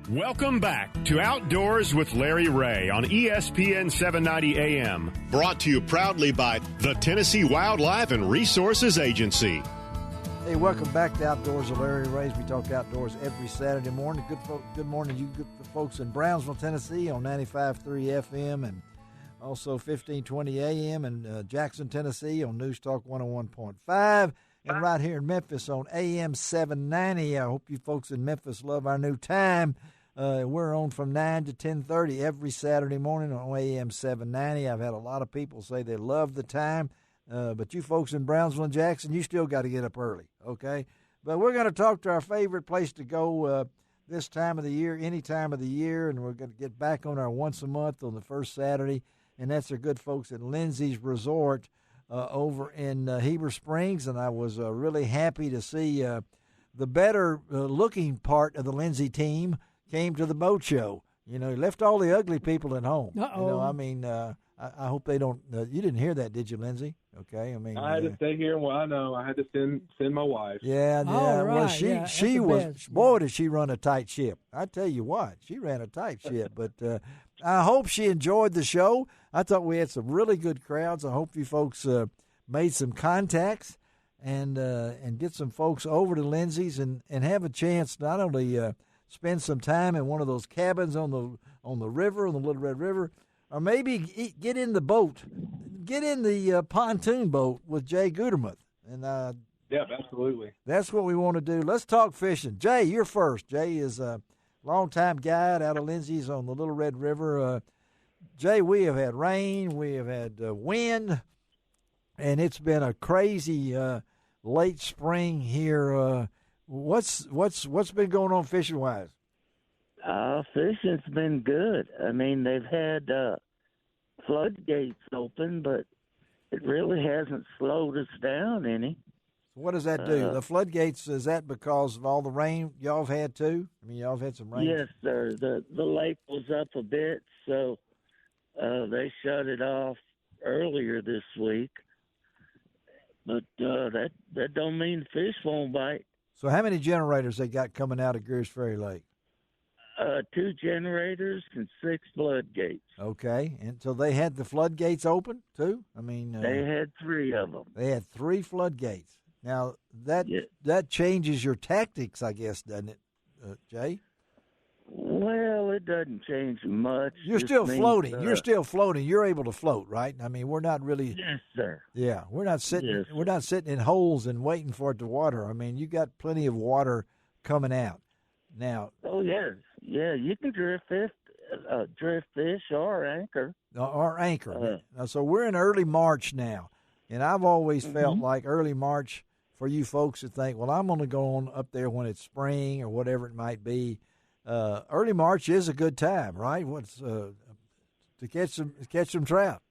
Welcome back to Outdoors with Larry Ray on ESPN 790 AM. Brought to you proudly by the Tennessee Wildlife and Resources Agency. Hey, welcome back to Outdoors with Larry Ray. We talk outdoors every Saturday morning. Good morning, you good folks in Brownsville, Tennessee on 95.3 FM and also 1520 AM, and Jackson, Tennessee on News Talk 101.5, and right here in Memphis on AM 790. I hope you folks in Memphis love our new time. We're on from 9 to 10:30 every Saturday morning on AM 790. I've had a lot of people say they love the time, but you folks in Brownsville and Jackson, you still got to get up early, okay? But we're going to talk to our favorite place to go this time of the year, any time of the year, and we're going to get back on our once a month on the first Saturday, and that's our good folks at Lindsey's Resort over in Heber Springs, and I was really happy to see the better looking part of the Lindsey team came to the boat show. You know, he left all the ugly people at home. Uh-oh. You know, I mean, I hope they don't. You didn't hear that, did you, Lindsey? Okay, I mean, I had to stay here. Well, I know I had to send my wife. Yeah. All Well, right. she was. Boy, did she run a tight ship! I tell you what, she ran a tight ship. But I hope she enjoyed the show. I thought we had some really good crowds. I hope you folks made some contacts and get some folks over to Lindsey's and have a chance not only spend some time in one of those cabins on the river, on the Little Red River, or maybe get in the boat, get in the pontoon boat with Jay Gudermuth. And yeah, absolutely. That's what we want to do. Let's talk fishing. Jay, you're first. Jay is a longtime guide out of Lindsey's on the Little Red River. Jay, we have had rain, we have had wind, and it's been a crazy late spring here. What's been going on fishing wise? Fishing's been good. I mean, they've had floodgates open, but it really hasn't slowed us down any. What does that do? The floodgates, is that because of all the rain y'all have had too? I mean, y'all have had some rain. Yes, sir. The lake was up a bit, so they shut it off earlier this week. But that don't mean fish won't bite. So how many generators they got coming out of Greers Ferry Lake? 2 generators and 6 floodgates. Okay, and so they had the floodgates open too? I mean, they had 3 of them. They had 3 floodgates. Now that changes your tactics, I guess, doesn't it, Jay? Well, it doesn't change much. You're still floating. You're still floating. You're able to float, right? I mean, we're not really. Yes, sir. Yeah, we're not sitting. Yes, we're not sitting in holes and waiting for it to water. I mean, you got plenty of water coming out now. Oh yeah, you can drift fish or anchor. Or anchor. So we're in early March now, and I've always felt like early March for you folks to think, well, I'm going to go on up there when it's spring or whatever it might be. Early March is a good time, right? What's to catch some trout?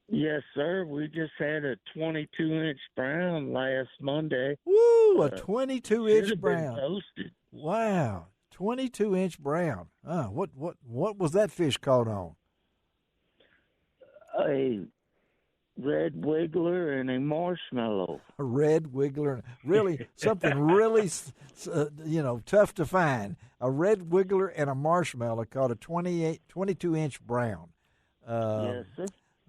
Yes, sir. We just had a 22-inch brown last Monday. Woo! A 22-inch brown. Toasted. Wow, 22-inch brown. What was that fish caught on? A red wiggler and a marshmallow. A red wiggler, really something really, tough to find. A red wiggler and a marshmallow caught a 22-inch brown. Yes, sir.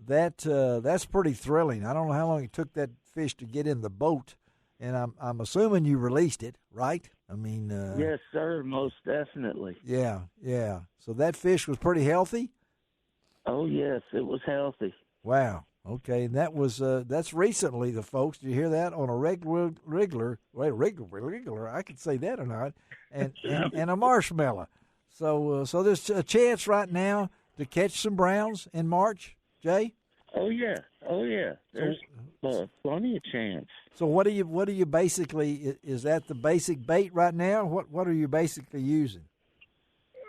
That's pretty thrilling. I don't know how long it took that fish to get in the boat, and I'm assuming you released it, right? I mean, yes, sir, most definitely. Yeah. So that fish was pretty healthy. Oh yes, it was healthy. Wow. Okay, and that's recently, the folks. Did you hear that? On a regular, I could say that or not, and a marshmallow. So there's a chance right now to catch some browns in March, Jay. Oh yeah. There's plenty of chance. So what are you basically? Is that the basic bait right now? What are you basically using?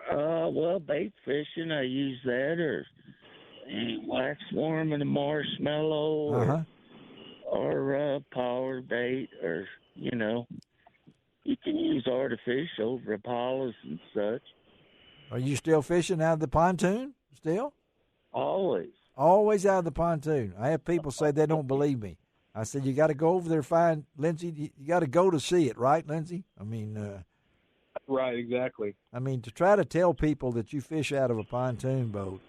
Well, bait fishing. I use that or a wax worm and a marshmallow, or power bait, or you can use artificial rapalas and such. Are you still fishing out of the pontoon? Still? Always out of the pontoon. I have people say they don't believe me. I said you got to go over there, find Lindsey. You got to go to see it, right, Lindsey? I mean, Right, exactly. I mean, to try to tell people that you fish out of a pontoon boat,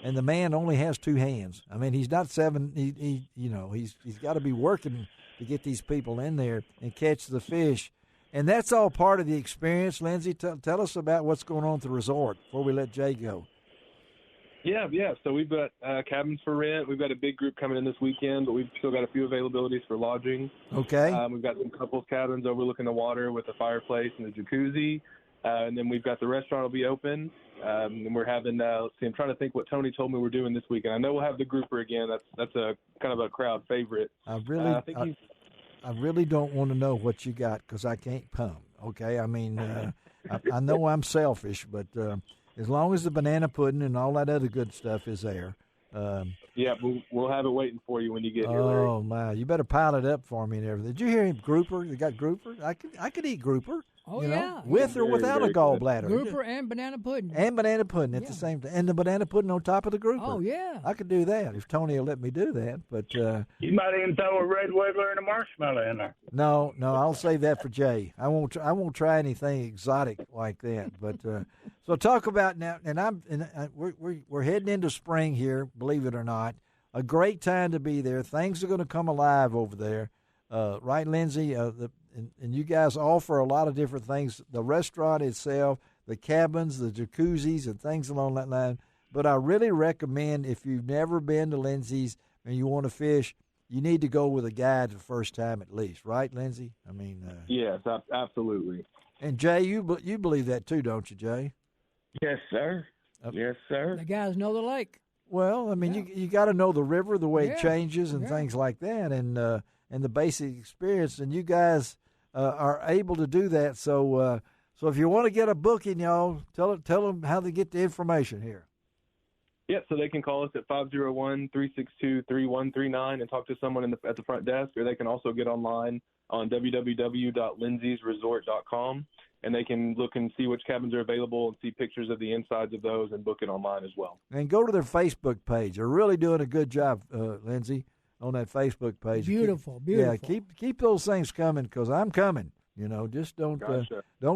and the man only has two hands. I mean, he's not seven. He's got to be working to get these people in there and catch the fish, and that's all part of the experience. Lindsey, tell us about what's going on at the resort before we let Jay go. Yeah. So we've got cabins for rent. We've got a big group coming in this weekend, but we've still got a few availabilities for lodging. Okay. We've got some couples cabins overlooking the water with a fireplace and a jacuzzi. And then we've got the restaurant will be open. And we're having, let's see, I'm trying to think what Tony told me we're doing this weekend. I know we'll have the grouper again. That's a kind of a crowd favorite. I really don't want to know what you got because I can't pump. Okay, I mean, I know I'm selfish, but as long as the banana pudding and all that other good stuff is there. Yeah, we'll have it waiting for you when you get here, Larry. Oh my, you better pile it up for me and everything. Did you hear him? Grouper? They got grouper. I could eat grouper. Oh, yeah. With or without a gallbladder. Grouper and banana pudding. And banana pudding at the same time. And the banana pudding on top of the grouper. Oh, yeah. I could do that if Tony will let me do that. But you might even throw a red wiggler and a marshmallow in there. No, I'll save that for Jay. I won't try anything exotic like that. But so talk about now, and we're heading into spring here, believe it or not. A great time to be there. Things are going to come alive over there. Right, Lindsey? And you guys offer a lot of different things, the restaurant itself, the cabins, the jacuzzis, and things along that line. But I really recommend if you've never been to Lindsey's and you want to fish, you need to go with a guide the first time at least. Right, Lindsey? I mean, yes, absolutely. And Jay, you believe that too, don't you, Jay? Yes, sir. Yes, sir. The guys know the lake. Well, I mean, you got to know the river, the way it changes and things like that, and the basic experience. And you guys are able to do that. So if you want to get a booking, y'all, tell them how they get the information here. Yeah, so they can call us at 501-362-3139 and talk to someone at the front desk, or they can also get online on www.lindsey'sresort.com, and they can look and see which cabins are available and see pictures of the insides of those and book it online as well. And go to their Facebook page. They're really doing a good job, Lindsey, on that Facebook page. Beautiful. Yeah, keep those things coming because I'm coming. You know, just don't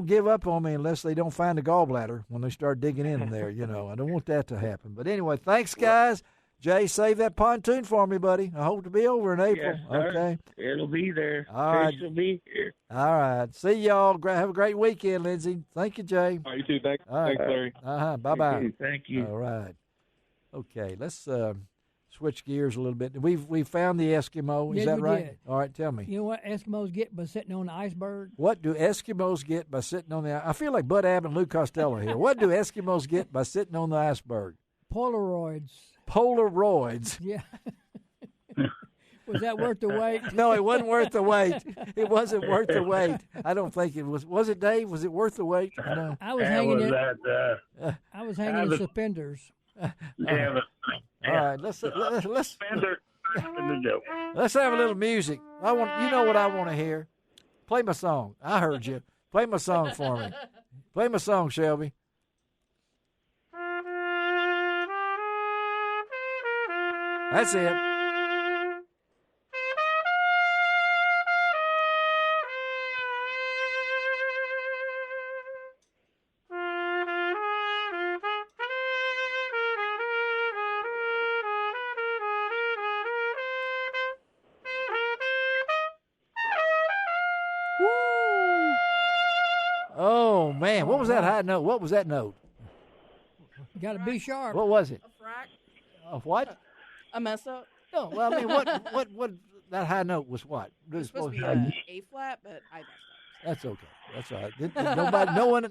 give up on me unless they don't find the gallbladder when they start digging in there. You know, I don't want that to happen. But anyway, thanks, guys. Jay, save that pontoon for me, buddy. I hope to be over in April. Yes, sir. Okay. It'll be there. All right. Fish will be here. All right. See y'all. Have a great weekend, Lindsey. Thank you, Jay. All right, you too. Thanks, right. Thanks, Larry. Bye-bye. Thank you. All right. Okay, let's switch gears a little bit. We've found the Eskimo. Is Yes, that we right? did. All right, tell me. You know what Eskimos get by sitting on the iceberg? What do Eskimos get by sitting on the? I feel like Bud Abbott and Lou Costello here. What do Eskimos get by sitting on the iceberg? Polaroids. Polaroids. Yeah. Was that worth the wait? No, it wasn't worth the wait. It wasn't worth the wait. I don't think it was. Was it, Dave? Was it worth the wait? No. I was hanging in suspenders. Yeah. All right, let's have a little music. You know what I want to hear? Play my song. I heard you. Play my song for me. Play my song, Shelby. That's it. Oh, man. What was that high note? What was that note? You got to be sharp. What was it? A frac. A what? A mess up. No, well, I mean, what that high note was what? It was supposed to be A flat, but I messed up. That's okay. That's all right.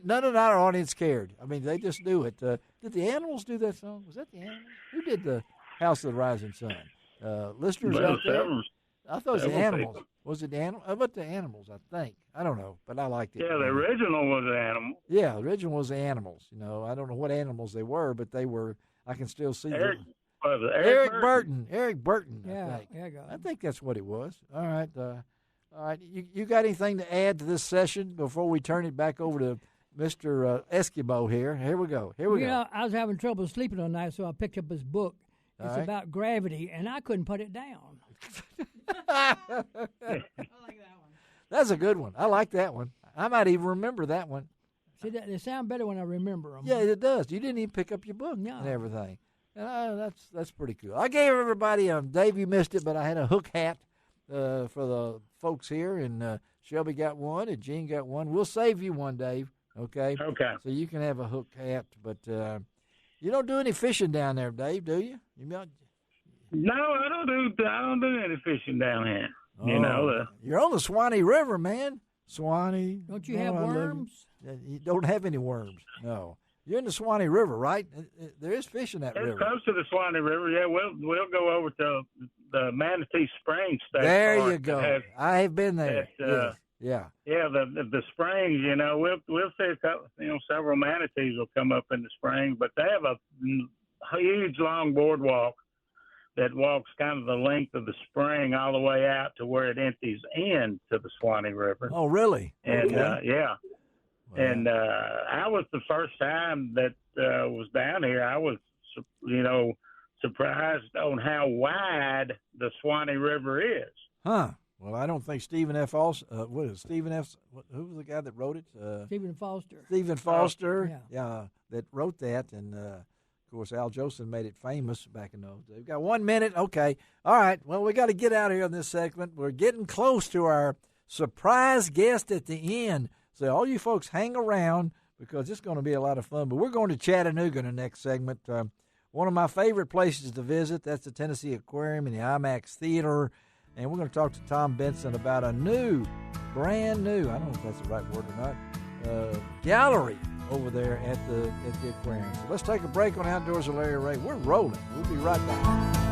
None of our audience cared. I mean, they just knew it. Did the Animals do that song? Was that the Animals? Who did the House of the Rising Sun? Listeners out there? I thought it was the Animals. Was it the Animals? How about the Animals, I think. I don't know, but I liked it. Yeah, the original was the Animal. Yeah, the original was the Animals. You know, I don't know what animals they were, but they were, I can still see them. Eric Burton. Eric Burton, Yeah, I think. yeah, God. I think that's what it was. All right. You got anything to add to this session before we turn it back over to Mr. Eskimo here? Here we go. You know, I was having trouble sleeping one night, so I picked up his book. It's about gravity, and I couldn't put it down. I like that one. That's a good one. I like that one. I might even remember that one. See, they sound better when I remember them. Yeah, it does. You didn't even pick up your book and everything. And that's pretty cool. I gave everybody, Dave, you missed it, but I had a hook hat for the folks here, and Shelby got one, and Gene got one. We'll save you one, Dave, okay? Okay. So you can have a hook hat, but you don't do any fishing down there, Dave, do you? No, I don't do any fishing down here. Oh, you're on the Swanee River, man. Swanee. Don't you have worms? You don't have any worms. No. You're in the Swanee River, right? There is fish in that river. It's close to the Swanee River. Yeah, we'll go over to the Manatee Springs State There Park. you go. I have been there. Yeah. Yeah, the springs. We'll see a couple, several manatees will come up in the spring, but they have a huge long boardwalk that walks kind of the length of the spring all the way out to where it empties into the Swanee River. Oh, really? And okay. yeah. Wow. And I was the first time that was down here. I was, surprised on how wide the Swanee River is. Huh. Well, I don't think Stephen F. Also, what is Stephen F. Who was the guy that wrote it? Stephen Foster. Stephen Foster. Yeah, that wrote that, and of course Al Jolson made it famous back in those days. We've got 1 minute. Okay. All right. Well, we got to get out of here in this segment. We're getting close to our surprise guest at the end. So all you folks hang around because it's going to be a lot of fun. But we're going to Chattanooga in the next segment. One of my favorite places to visit, that's the Tennessee Aquarium and the IMAX Theater. And we're going to talk to Tom Benson about a brand new, I don't know if that's the right word or not, gallery over there at the aquarium. So let's take a break on Outdoors with Larry Ray. We're rolling. We'll be right back.